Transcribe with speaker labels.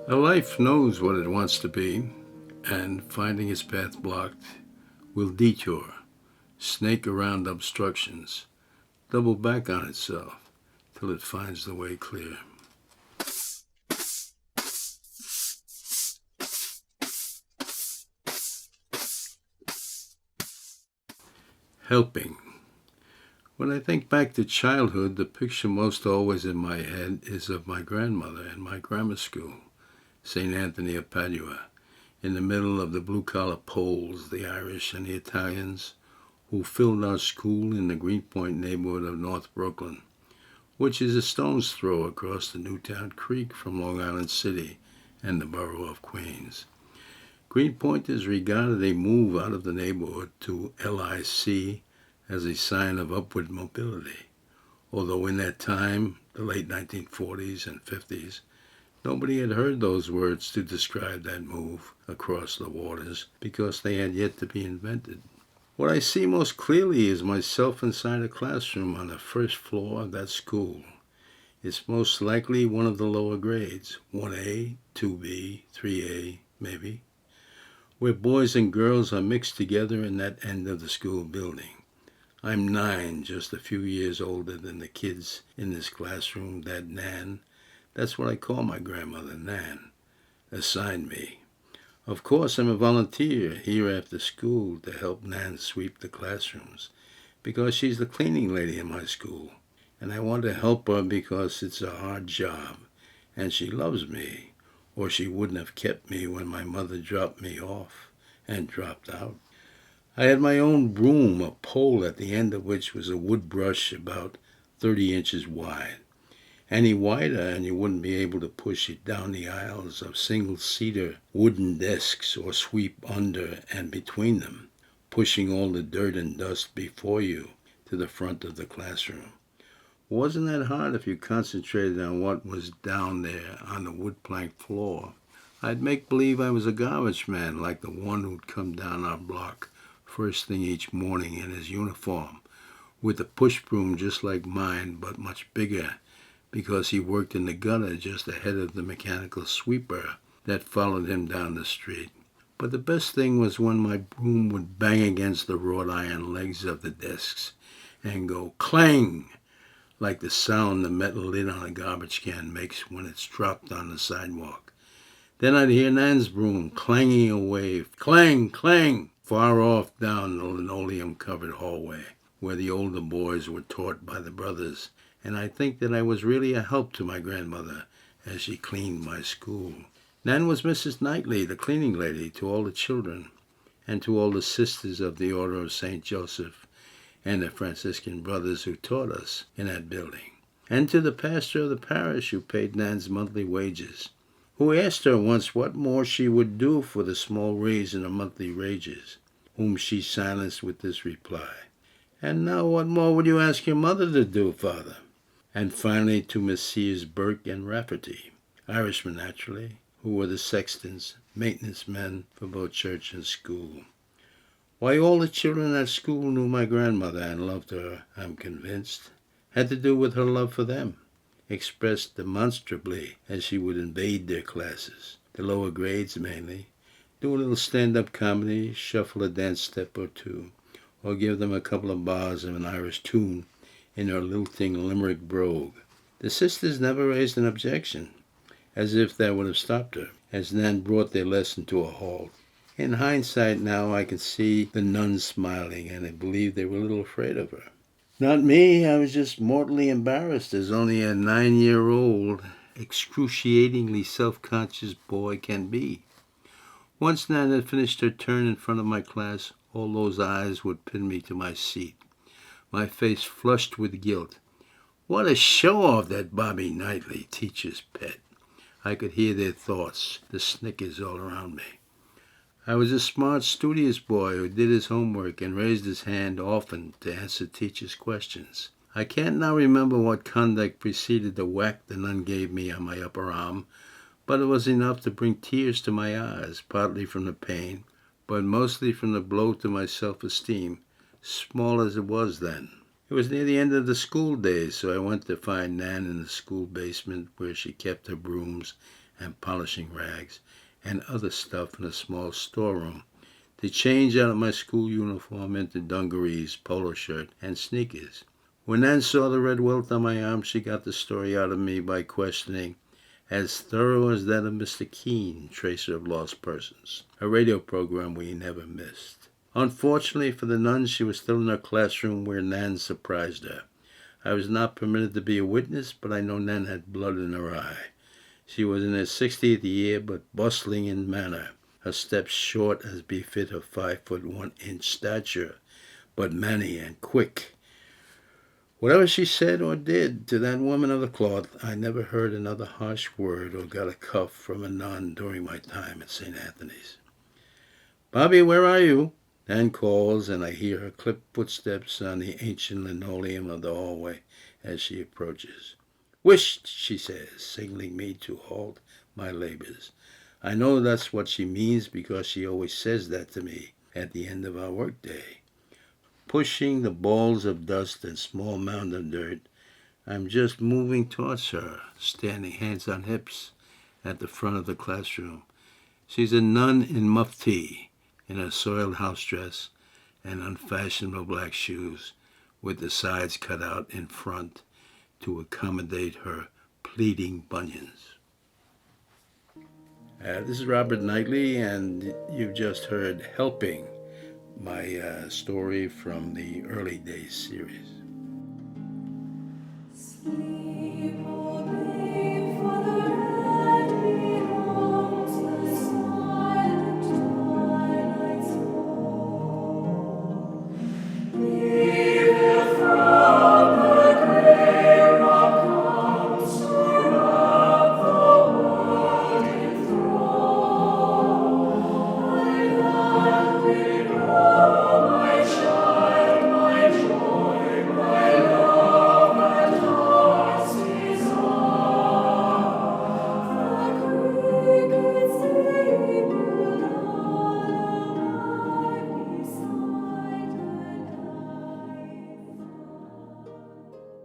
Speaker 1: A life knows what it wants to be, and finding its path blocked, will detour, snake around obstructions, double back on itself till it finds the way clear. Helping. When I think back to childhood, the picture most always in my head is of my grandmother in my grammar school, St. Anthony of Padua, in the middle of the blue-collar Poles, the Irish, and the Italians, who filled our school in the Greenpoint neighborhood of North Brooklyn, which is a stone's throw across the Newtown Creek from Long Island City and the borough of Queens. Greenpoint is regarded a move out of the neighborhood to LIC as a sign of upward mobility, although in that time, the late 1940s and 50s, nobody had heard those words to describe that move across the waters because they had yet to be invented. What I see most clearly is myself inside a classroom on the first floor of that school. It's most likely one of the lower grades, 1A, 2B, 3A, maybe, where boys and girls are mixed together in that end of the school building. I'm 9, just a few years older than the kids in this classroom that Nan, that's what I call my grandmother, Nan, assigned me. Of course, I'm a volunteer here after school to help Nan sweep the classrooms because she's the cleaning lady in my school, and I want to help her because it's a hard job, and she loves me, or she wouldn't have kept me when my mother dropped me off and dropped out. I had my own broom, a pole at the end of which was a wood brush about 30 inches wide. Any wider and you wouldn't be able to push it down the aisles of single-seater wooden desks or sweep under and between them, pushing all the dirt and dust before you to the front of the classroom. Wasn't that hard if you concentrated on what was down there on the wood plank floor? I'd make believe I was a garbage man like the one who'd come down our block first thing each morning in his uniform, with a push broom just like mine but much bigger, because he worked in the gutter just ahead of the mechanical sweeper that followed him down the street. But the best thing was when my broom would bang against the wrought iron legs of the desks and go clang, like the sound the metal lid on a garbage can makes when it's dropped on the sidewalk. Then I'd hear Nan's broom clanging away, clang, clang, far off down the linoleum-covered hallway, where the older boys were taught by the brothers, and I think that I was really a help to my grandmother as she cleaned my school. Nan was Mrs. Knightley, the cleaning lady, to all the children, and to all the sisters of the Order of St. Joseph and the Franciscan brothers who taught us in that building, and to the pastor of the parish who paid Nan's monthly wages, who asked her once what more she would do for the small raise in her monthly wages, whom she silenced with this reply, "And now what more would you ask your mother to do, Father?" And finally to Messrs. Burke and Rafferty, Irishmen naturally, who were the sextons, maintenance men for both church and school. Why all the children at school knew my grandmother and loved her, I'm convinced, had to do with her love for them, expressed demonstrably as she would invade their classes, the lower grades mainly, do a little stand-up comedy, shuffle a dance step or two, or give them a couple of bars of an Irish tune in her lilting Limerick brogue. The sisters never raised an objection, as if that would have stopped her, as Nan brought their lesson to a halt. In hindsight now I can see the nuns smiling, and I believe they were a little afraid of her. Not me, I was just mortally embarrassed as only a 9-year-old excruciatingly self-conscious boy can be. Once Nan had finished her turn in front of my class, all those eyes would pin me to my seat, my face flushed with guilt. What a show-off, that Bobby Knightley, teacher's pet. I could hear their thoughts, the snickers all around me. I was a smart, studious boy who did his homework and raised his hand often to answer teachers' questions. I can't now remember what conduct preceded the whack the nun gave me on my upper arm, but it was enough to bring tears to my eyes, partly from the pain, but mostly from the blow to my self-esteem, small as it was then. It was near the end of the school days, so I went to find Nan in the school basement where she kept her brooms and polishing rags and other stuff in a small storeroom, to change out of my school uniform into dungarees, polo shirt, and sneakers. When Nan saw the red welt on my arm, she got the story out of me by questioning, as thorough as that of Mr. Keene, Tracer of Lost Persons, a radio program we never missed. Unfortunately for the nun, she was still in her classroom where Nan surprised her. I was not permitted to be a witness, but I know Nan had blood in her eye. She was in her 60th year, but bustling in manner, her steps short as befit her 5'1" stature, but manny and quick. Whatever she said or did to that woman of the cloth, I never heard another harsh word or got a cuff from a nun during my time at St. Anthony's. "Bobby, where are you?" Nan calls, and I hear her clip footsteps on the ancient linoleum of the hallway as she approaches. "Whisht," she says, signaling me to halt my labors. I know that's what she means because she always says that to me at the end of our workday. Pushing the balls of dust and small mound of dirt, I'm just moving towards her, standing hands on hips at the front of the classroom. She's a nun in mufti, in a soiled house dress and unfashionable black shoes, with the sides cut out in front to accommodate her pleading bunions. This is Robert Knightley, and you've just heard Helping, my story from the Early Days series.